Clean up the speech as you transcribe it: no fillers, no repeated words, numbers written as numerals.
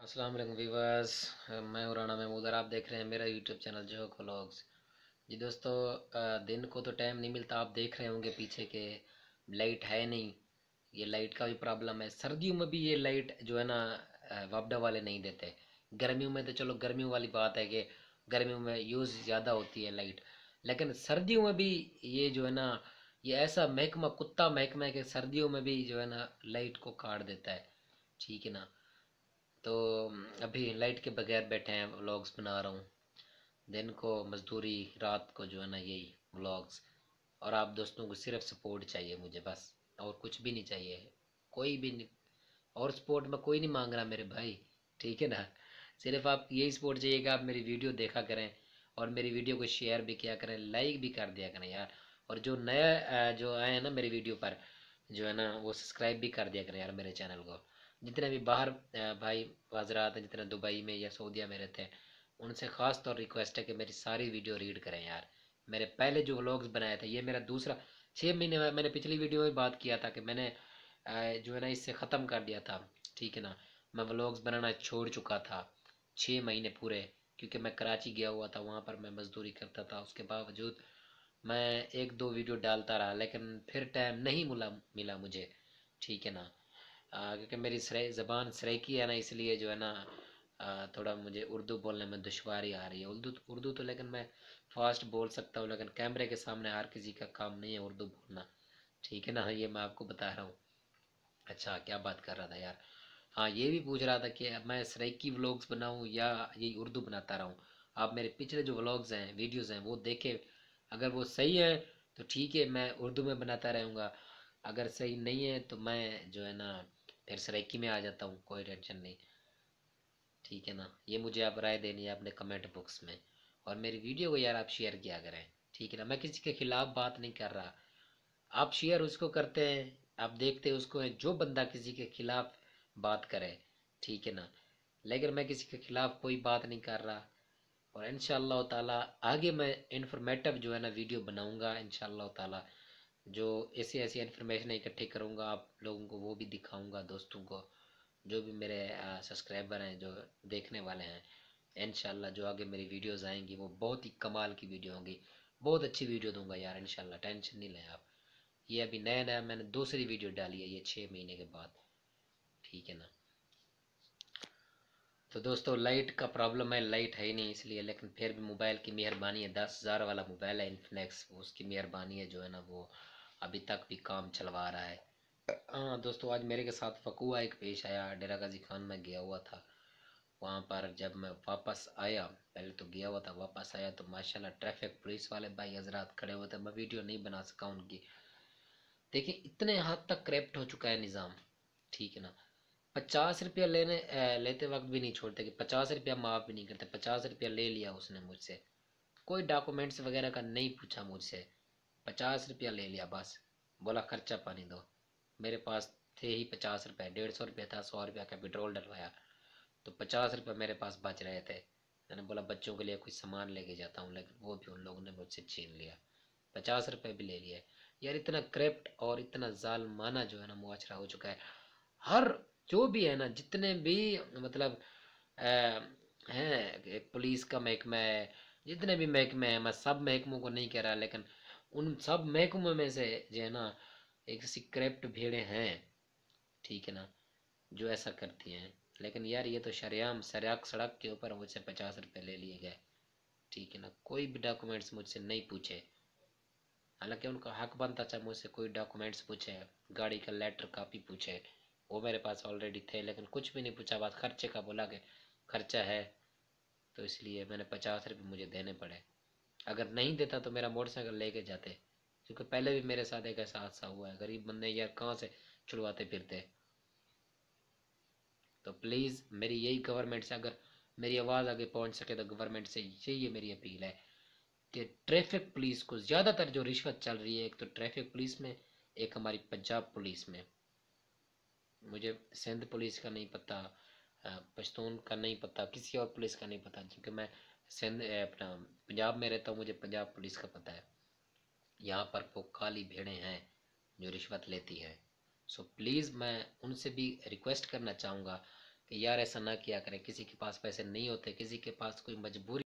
अस्सलाम वालेकुम व्यूवर्स। मैं हूं राना महमूद और आप देख रहे हैं मेरा यूट्यूब चैनल जोक व्लॉग्स। जी दोस्तों, दिन को तो टाइम नहीं मिलता। आप देख रहे होंगे पीछे के लाइट है नहीं। ये लाइट का भी प्रॉब्लम है। सर्दियों में भी ये लाइट जो है ना वापडा वाले नहीं देते। गर्मियों में तो चलो, गर्मियों वाली बात है कि गर्मियों में यूज़ ज़्यादा होती है लाइट, लेकिन सर्दियों में भी ये जो है ना, ये ऐसा महकमा, कुत्ता महकमा है कि सर्दियों में भी जो है ना लाइट को काट देता है। ठीक है ना। तो अभी लाइट के बगैर बैठे हैं, व्लॉग्स बना रहा हूँ। दिन को मजदूरी, रात को जो है ना यही व्लॉग्स। और आप दोस्तों को सिर्फ सपोर्ट चाहिए मुझे, बस और कुछ भी नहीं चाहिए। कोई भी नहीं, और सपोर्ट में कोई नहीं मांग रहा मेरे भाई। ठीक है ना। सिर्फ आप यही सपोर्ट चाहिए कि आप मेरी वीडियो देखा करें और मेरी वीडियो को शेयर भी किया करें, लाइक भी कर दिया करें यार। और जो नया जो आए हैं ना मेरी वीडियो पर, जो है ना वो सब्सक्राइब भी कर दिया करें यार मेरे चैनल को। जितने भी बाहर भाई हजरात हैं, जितने दुबई में या सऊदीया में रहते हैं, उनसे ख़ास तौर रिक्वेस्ट है कि मेरी सारी वीडियो रीड करें यार। मेरे पहले जो व्लॉग्स बनाए थे, ये मेरा दूसरा 6 महीने में, मैंने पिछली वीडियो में बात किया था कि मैंने जो है ना इससे ख़त्म कर दिया था। ठीक है ना। मैं व्लॉग्स बनाना छोड़ चुका था 6 महीने पूरे, क्योंकि मैं कराची गया हुआ था, वहाँ पर मैं मज़दूरी करता था। उसके बावजूद मैं एक दो वीडियो डालता रहा, लेकिन फिर टाइम नहीं मिला मुझे। ठीक है ना। क्योंकि मेरी ज़बान सराइकी है ना, इसलिए जो है ना थोड़ा मुझे उर्दू बोलने में दुश्वारी आ रही है। उर्दू उर्दू तो लेकिन मैं फास्ट बोल सकता हूँ, लेकिन कैमरे के सामने हर किसी का काम नहीं है उर्दू बोलना। ठीक है ना, ये मैं आपको बता रहा हूँ। अच्छा, क्या बात कर रहा था यार। हाँ, ये भी पूछ रहा था कि अब मैं सराइकी व्लॉग्स बनाऊँ या यही उर्दू बनाता रहूँ। आप मेरे पिछले जो व्लॉग्स हैं, वीडियोज़ हैं, वो देखे। अगर वो सही है तो ठीक है, मैं उर्दू में बनाता रहूँगा। अगर सही नहीं है तो मैं जो है ना फिर सराइकी में आ जाता हूँ, कोई टेंशन नहीं। ठीक है ना। ये मुझे आप राय देनी है अपने कमेंट बॉक्स में। और मेरी वीडियो को यार आप शेयर किया करें। ठीक है ना। मैं किसी के खिलाफ बात नहीं कर रहा। आप शेयर उसको करते हैं, आप देखते हैं उसको है, जो बंदा किसी के खिलाफ बात करे। ठीक है ना। लेकिन मैं किसी के खिलाफ कोई बात नहीं कर रहा। और इंशाअल्लाह ताला आगे मैं इंफॉर्मेटिव जो है ना वीडियो बनाऊंगा इंशाअल्लाह ताला। जो ऐसी ऐसी इन्फॉर्मेशन इकट्ठी करूंगा आप लोगों को वो भी दिखाऊंगा, दोस्तों को, जो भी मेरे सब्सक्राइबर हैं, जो देखने वाले हैं। इंशाल्लाह जो आगे मेरी वीडियोस आएंगी वो बहुत ही कमाल की वीडियो होंगी। बहुत अच्छी वीडियो दूंगा यार इंशाल्लाह, टेंशन नहीं लें आप। ये अभी नया नया मैंने दूसरी वीडियो डाली है ये 6 महीने के बाद। ठीक है ना। तो दोस्तों, लाइट का प्रॉब्लम है, लाइट है ही नहीं इसलिए, लेकिन फिर भी मोबाइल की मेहरबानी है। 10,000 वाला मोबाइल है इन्फिनेक्स, उसकी मेहरबानी है जो है ना वो अभी तक भी काम चलवा रहा है। हाँ दोस्तों, आज मेरे के साथ वकूआ एक पेश आया। डेरा गाजी खान में गया हुआ था। वहाँ पर जब मैं वापस आया, पहले तो गया हुआ था, वापस आया तो माशाल्लाह ट्रैफिक पुलिस वाले भाई हजरात खड़े हुए थे। मैं वीडियो नहीं बना सका उनकी। देखिए, इतने हद तक करप्ट हो चुका है निज़ाम। ठीक है ना। 50 रुपया लेते वक्त भी नहीं छोड़ते कि 50 रुपया माफ़ भी नहीं करते। 50 रुपया ले लिया उसने मुझसे, कोई डॉक्यूमेंट्स वगैरह का नहीं पूछा मुझसे। 50 रुपया ले लिया बस। बोला खर्चा पानी दो। मेरे पास थे ही 50 रुपये, 150 रुपया था, 100 रुपया का पेट्रोल डलवाया, तो 50 रुपये मेरे पास बच रहे थे। मैंने बोला बच्चों के लिए कुछ सामान लेके जाता हूँ, लेकिन वो भी उन लोगों ने मुझसे छीन लिया। 50 रुपये भी ले लिए। यार इतना करप्ट और इतना जालमाना जो है ना मुआशरा हो चुका है। हर जो भी है ना, जितने भी मतलब हैं, एक पुलिस का महकमा है, जितने भी महकमे हैं, मैं सब महकमों को नहीं कह रहा, लेकिन उन सब महकमों में से जो है ना एक सी करप्ट भीड़ें हैं। ठीक है ना, जो ऐसा करती हैं। लेकिन यार ये तो शरेआम सड़क सड़क के ऊपर मुझसे 50 रुपये ले लिए गए। ठीक है ना। कोई भी डॉक्यूमेंट्स मुझसे नहीं पूछे। हालांकि उनका हक बनता था मुझसे कोई डॉक्यूमेंट्स पूछे, गाड़ी का लेटर कापी पूछे। वो मेरे पास ऑलरेडी थे, लेकिन कुछ भी नहीं पूछा। बात खर्चे का बोला कि खर्चा है, तो इसलिए मैंने 50 रुपये मुझे देने पड़े। अगर नहीं देता तो मेरा मोटरसाइकिल लेके जाते, क्योंकि पहले भी मेरे साथ एक ऐसा हादसा हुआ है। गरीब बंदे यार कहाँ से छुड़वाते फिरते। तो प्लीज़ मेरी यही गवर्नमेंट से, अगर मेरी आवाज़ आगे पहुंच सके तो गवर्नमेंट से यही मेरी अपील है कि ट्रैफिक पुलिस को, ज़्यादातर जो रिश्वत चल रही है, एक तो ट्रैफिक पुलिस में, एक हमारी पंजाब पुलिस में। मुझे सिंध पुलिस का नहीं पता, पश्तून का नहीं पता, किसी और पुलिस का नहीं पता, क्योंकि मैं अपना पंजाब में रहता हूँ, मुझे पंजाब पुलिस का पता है। यहाँ पर वो काली भेड़ें हैं जो रिश्वत लेती हैं। सो प्लीज़ मैं उनसे भी रिक्वेस्ट करना चाहूँगा कि यार ऐसा ना किया करें। किसी के पास पैसे नहीं होते, किसी के पास कोई मजबूरी